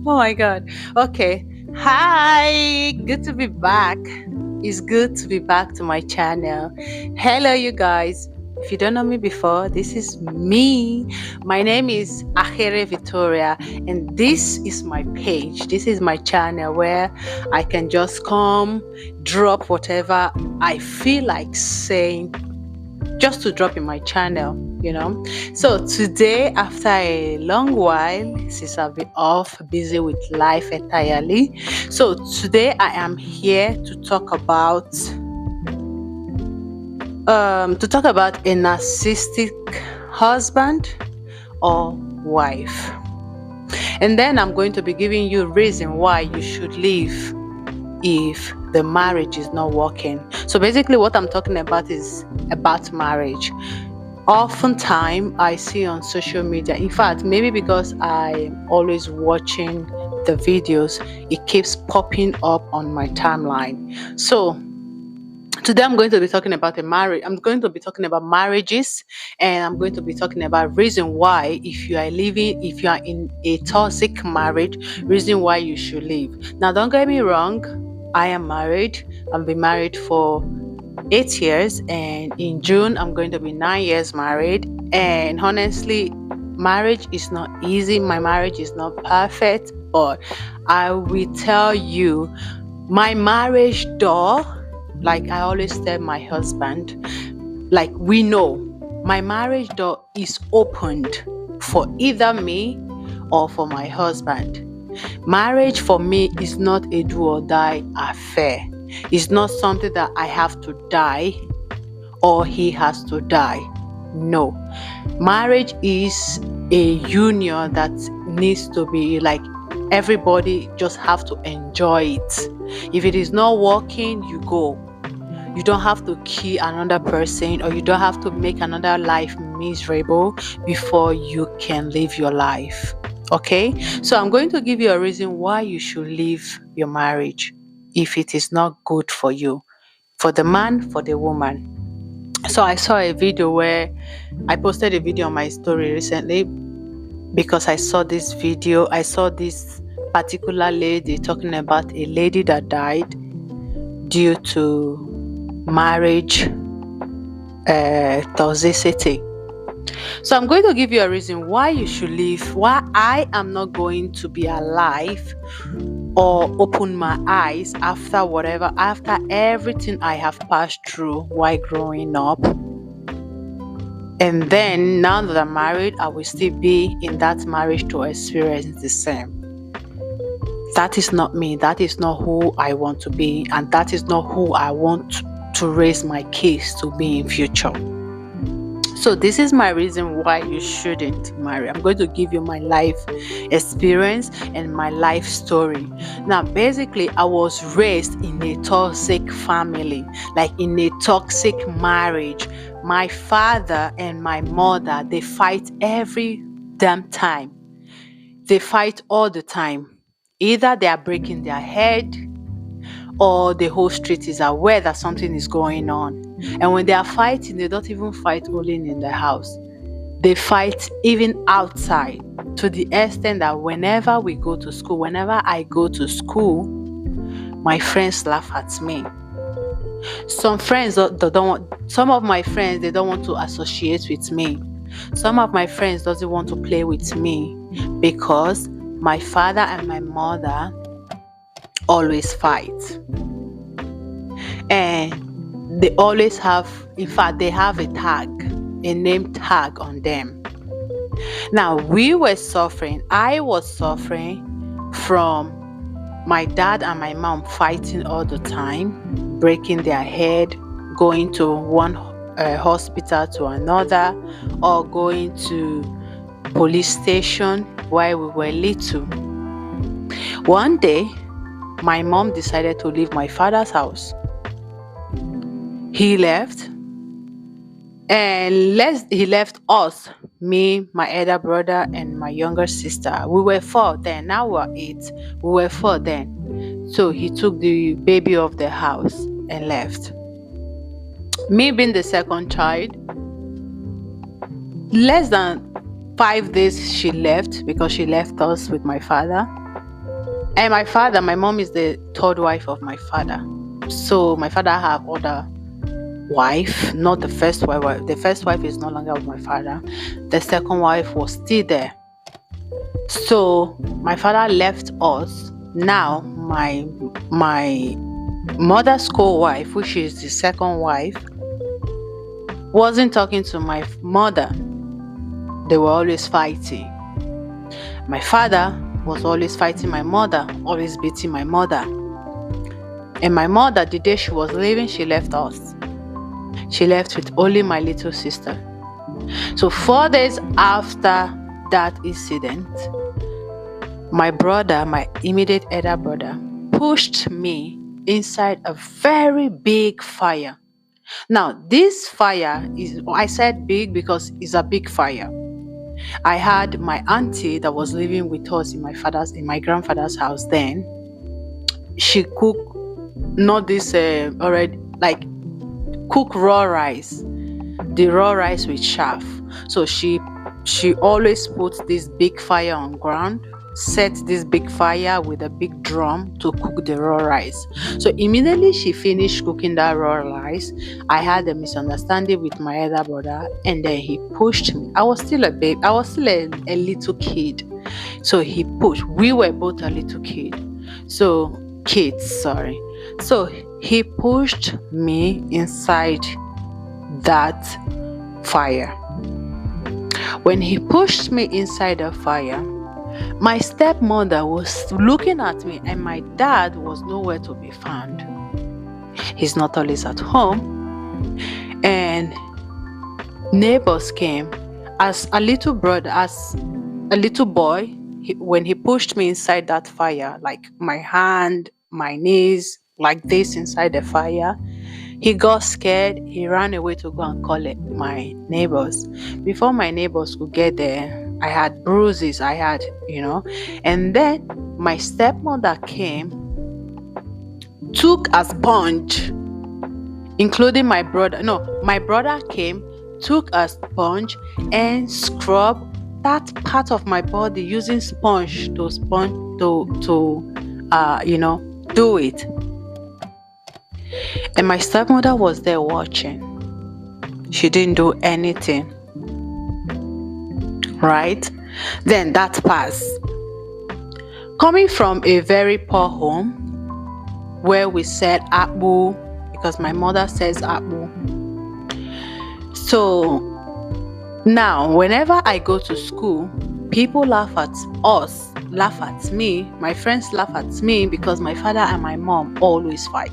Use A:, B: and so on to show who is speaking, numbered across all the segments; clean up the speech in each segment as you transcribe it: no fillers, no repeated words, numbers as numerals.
A: Oh my God. Okay. Hi. Good to be back. It's good to be back to my channel. Hello, you guys. If you don't know me before, this is me. My name is Akhere Victoria, and this is my page. This is my channel where I can just come, drop whatever I feel like saying just to drop in my channel. So today, after a long while, since I've been off, busy with life entirely, so today I am here to talk about a narcissistic husband or wife. And then I'm going to be giving you reason why you should leave if the marriage is not working. So basically what I'm talking about is about marriage. Oftentimes I see on social media, in fact, maybe because I'm always watching the videos, it keeps popping up on my timeline. So today I'm going to be talking about a marriage. I'm going to be talking about marriages, and I'm going to be talking about reason why if you are in a toxic marriage, reason why you should leave. Now don't get me wrong, I am married. I've been married for 8 years, and in June I'm going to be 9 years married. And honestly, marriage is not easy. My marriage is not perfect, but I will tell you, my marriage door, like I always tell my husband, like we know, my marriage door is opened for either me or for my husband. Marriage for me is not a do or die affair. It's not something that I have to die or he has to die. No. Marriage is a union that needs to be like everybody just have to enjoy it. If it is not working, you go. You don't have to kill another person, or you don't have to make another life miserable before you can live your life. Okay? So I'm going to give you a reason why you should leave your marriage if it is not good for you, for the man, for the woman. So I saw a video where I posted a video on my story recently because I saw this particular lady talking about a lady that died due to marriage toxicity. So I'm going to give you a reason why you should leave, why I am not going to be alive or open my eyes after everything I have passed through while growing up. And then now that I'm married, I will still be in that marriage to experience the same. That is not me. That is not who I want to be. And that is not who I want to raise my kids to be in future. So this is my reason why you shouldn't marry. I'm going to give you my life experience and my life story. Now, basically, I was raised in a toxic family, like in a toxic marriage. My father and my mother, they fight every damn time. They fight all the time. Either they are breaking their head, or the whole street is aware that something is going on. And when they are fighting, they don't even fight only in the house. They fight even outside, to the extent that whenever I go to school, my friends laugh at me. Some of my friends, they don't want to associate with me. Some of my friends doesn't want to play with me because my father and my mother always fight. And they always have, in fact, they have a name tag on them. Now, I was suffering from my dad and my mom fighting all the time, breaking their head, going to one hospital to another, or going to police station while we were little. One day, my mom decided to leave my father's house. He left, and he left us, me, my elder brother, and my younger sister. We were 4 then. Now we're 8. We were 4 then. So he took the baby off the house and left. Me being the second child, less than 5 days she left, because she left us with my father. And my mom is the third wife of my father. So my father have other wife, not the first wife. The first wife is no longer with my father. The second wife was still there. So my father left us. Now my mother's co-wife, which is the second wife, wasn't talking to my mother. They were always fighting. My father was always fighting my mother, always beating my mother. And my mother, the day she was leaving, she left us. She left with only my little sister. So 4 days after that incident, my brother, my immediate elder brother, pushed me inside a very big fire. Now, this fire is, I said big because it's a big fire. I had my auntie that was living with us in my grandfather's house then. She cooked not this already, like cook raw rice, the raw rice with chaff. So she always puts this big fire on ground, set this big fire with a big drum to cook the raw rice. So immediately she finished cooking that raw rice, I had a misunderstanding with my elder brother, and then he pushed me. I was still a babe. I was still a little kid. So he pushed. We were both a little kids, sorry. So he pushed me inside that fire. When he pushed me inside the fire, my stepmother was looking at me, and my dad was nowhere to be found. He's not always at home. And neighbors came. As a little boy, when he pushed me inside that fire, like my hand, my knees, like this inside the fire, he got scared. He ran away to go and call my neighbors. Before my neighbors could get there, I had bruises. And then my stepmother came, took a sponge, including my brother. No, my brother came, took a sponge and scrubbed that part of my body using sponge to do it. And my stepmother was there watching. She didn't do anything. Right? Then that passed. Coming from a very poor home where we said akpu, because my mother says akpu. So now, whenever I go to school, people laugh at us, laugh at me. My friends laugh at me because my father and my mom always fight.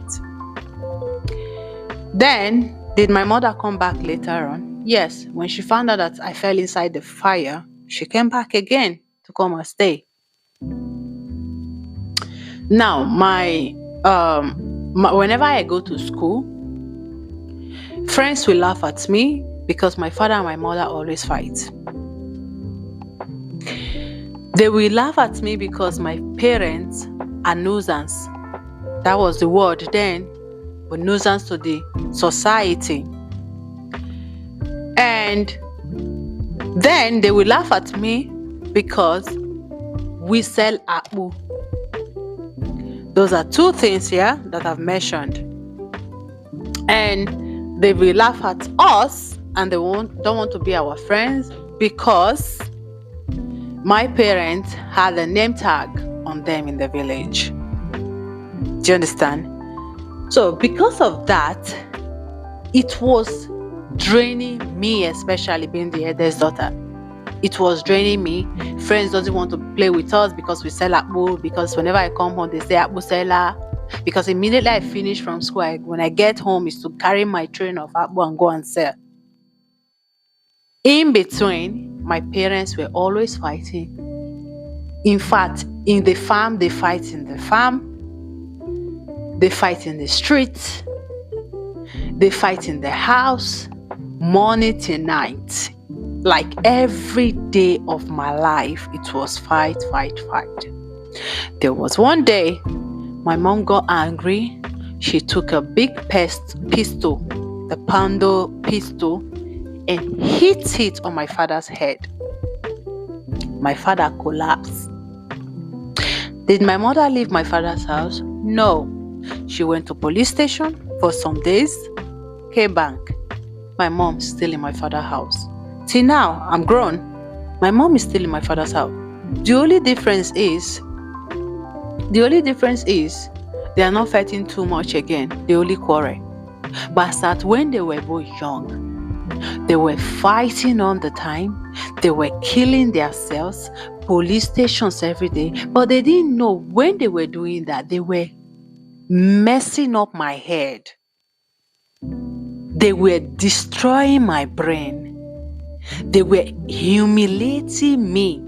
A: Then, did my mother come back later on? Yes. When she found out that I fell inside the fire, she came back again to come and stay. Now, whenever I go to school, friends will laugh at me because my father and my mother always fight. They will laugh at me because my parents are nuisance. That was the word then, but nuisance to the society. And then they will laugh at me because we sell akpu. Those are two things here that I've mentioned. And they will laugh at us, and they don't want to be our friends because my parents had a name tag on them in the village. Do you understand? So because of that, it was draining me, especially being the eldest daughter. It was draining me. Friends doesn't want to play with us because we sell akpu, because whenever I come home, they say akpu seller. Because immediately I finish from school, when I get home is to carry my train of akpu and go and sell. In between, my parents were always fighting. In fact, in the farm, they fight in the farm. They fight in the street. They fight in the house, morning to night. Like every day of my life, it was fight. There was one day, my mom got angry. She took a big pistol, the Pando pistol, and hit it on my father's head. My father collapsed. Did my mother leave my father's house? No. She went to police station for some days, came back. My mom's still in my father's house. Till now, I'm grown. My mom is still in my father's house. The only difference is they are not fighting too much again. They only quarrel. But that when they were both young, they were fighting all the time. They were killing themselves, police stations every day. But they didn't know when they were doing that, they were messing up my head. They were destroying my brain. They were humiliating me.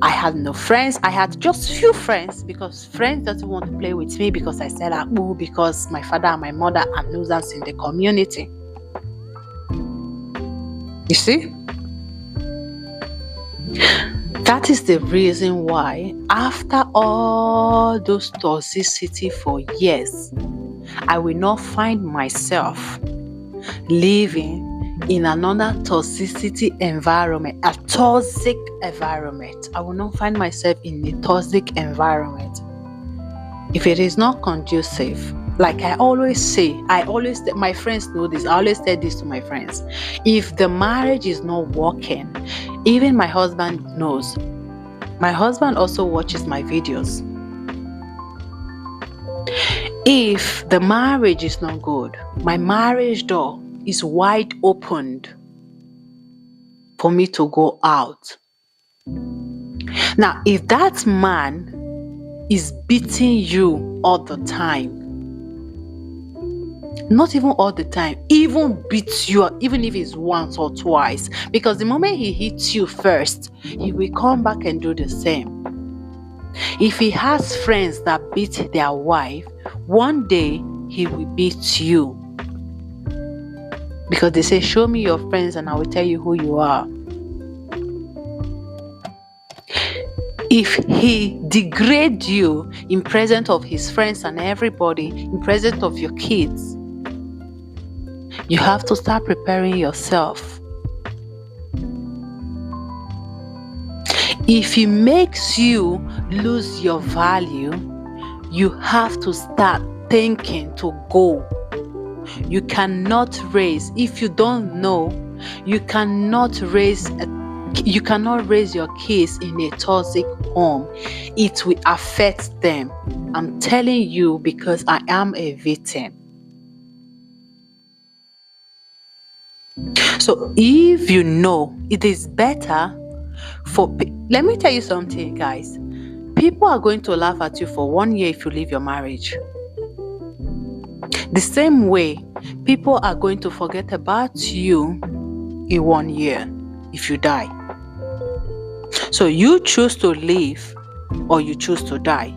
A: I had no friends. I had just few friends because friends doesn't want to play with me because I said because my father and my mother are nuisance in the community. You see? That is the reason why after all those toxicity for years, I will not find myself living in another toxicity environment, a toxic environment. I will not find myself in a toxic environment. If it is not conducive, like I always say, my friends know this, I always say this to my friends. If the marriage is not working, even my husband knows. My husband also watches my videos. If the marriage is not good, my marriage door is wide opened for me to go out. Now, if that man is beating you all the time, not even all the time, even beats you, even if it's once or twice, because the moment he hits you first, he will come back and do the same. If he has friends that beat their wife, one day he will beat you. Because they say, show me your friends and I will tell you who you are. If he degrades you in presence of his friends and everybody, in presence of your kids, you have to start preparing yourself. If he makes you lose your value, you have to start thinking to go. You cannot raise, if you don't know, you cannot raise your kids in a toxic home. It will affect them. I'm telling you because I am a victim. So if you know, it is better let me tell you something, guys. People are going to laugh at you for 1 year if you leave your marriage. The same way, people are going to forget about you in 1 year if you die. So you choose to live or you choose to die.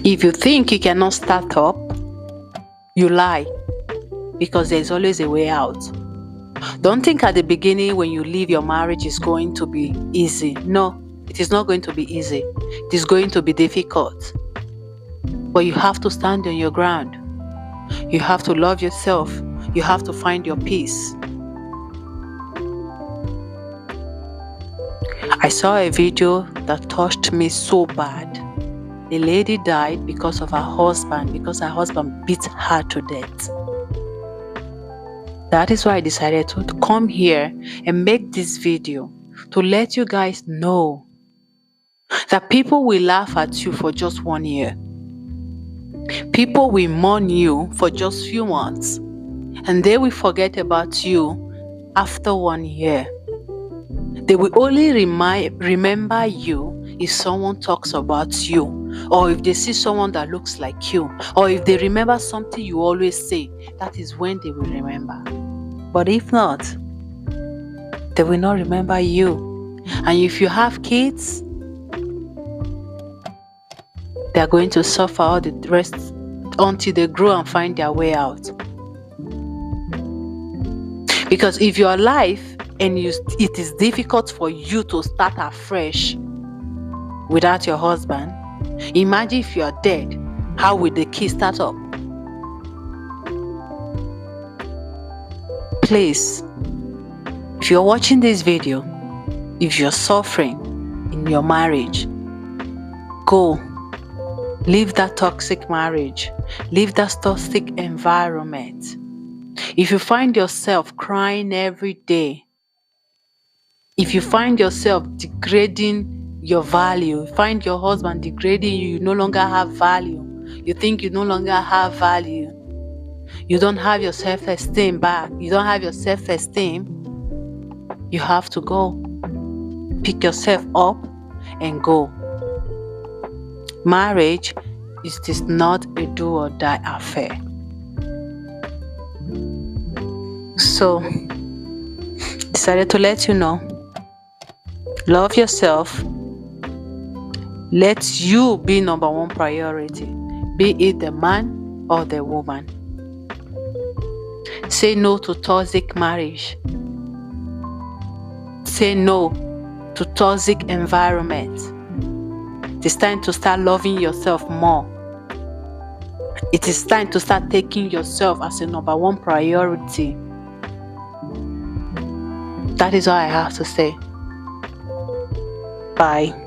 A: If you think you cannot start up, you lie, because there's always a way out. Don't think at the beginning when you leave your marriage is going to be easy. No, it is not going to be easy. It is going to be difficult. But you have to stand on your ground. You have to love yourself. You have to find your peace. I saw a video that touched me so bad. A lady died because of her husband, because her husband beat her to death. That is why I decided to come here and make this video to let you guys know that people will laugh at you for just 1 year. People will mourn you for just few months, and they will forget about you after 1 year. They will only remember you if someone talks about you, or if they see someone that looks like you, or if they remember something you always say. That is when they will remember. But if not, they will not remember you. And if you have kids, they are going to suffer all the rest until they grow and find their way out. Because if you are alive and it is difficult for you to start afresh without your husband, imagine if you are dead, how will the kids start up? Please, if you're watching this video, if you're suffering in your marriage, go. Leave that toxic marriage. Leave that toxic environment. If you find yourself crying every day, if you find yourself degrading your value, find your husband degrading you, you no longer have value, you think you no longer have value, you don't have your self-esteem back, you don't have your self-esteem, you have to go. Pick yourself up and go. Marriage is not a do or die affair. So, decided to let you know. Love yourself. Let you be number one priority, be it the man or the woman. Say no to toxic marriage. Say no to toxic environment. It is time to start loving yourself more. It is time to start taking yourself as a number one priority. That is all I have to say. Bye.